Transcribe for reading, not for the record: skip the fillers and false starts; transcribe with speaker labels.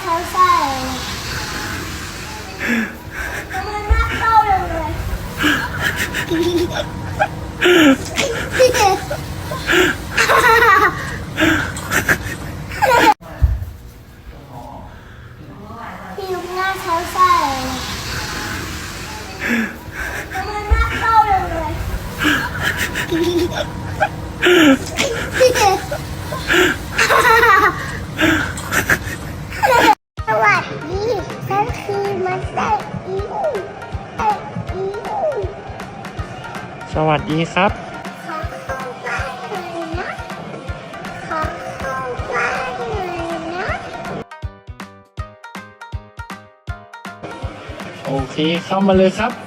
Speaker 1: เท้าใส่ทำไมหน้าเข้าเลยพี่ยุบหน้าเท้าใส่ทำไมหน้าเข้าเลยสวัสดีฉันคือมันเตอิว
Speaker 2: สวัสดีครับ
Speaker 1: ขอเข้าบ้านหน่อยนะขอเข้าบ้านหน่อยนะ
Speaker 2: โอเคเข้ามาเลยครับ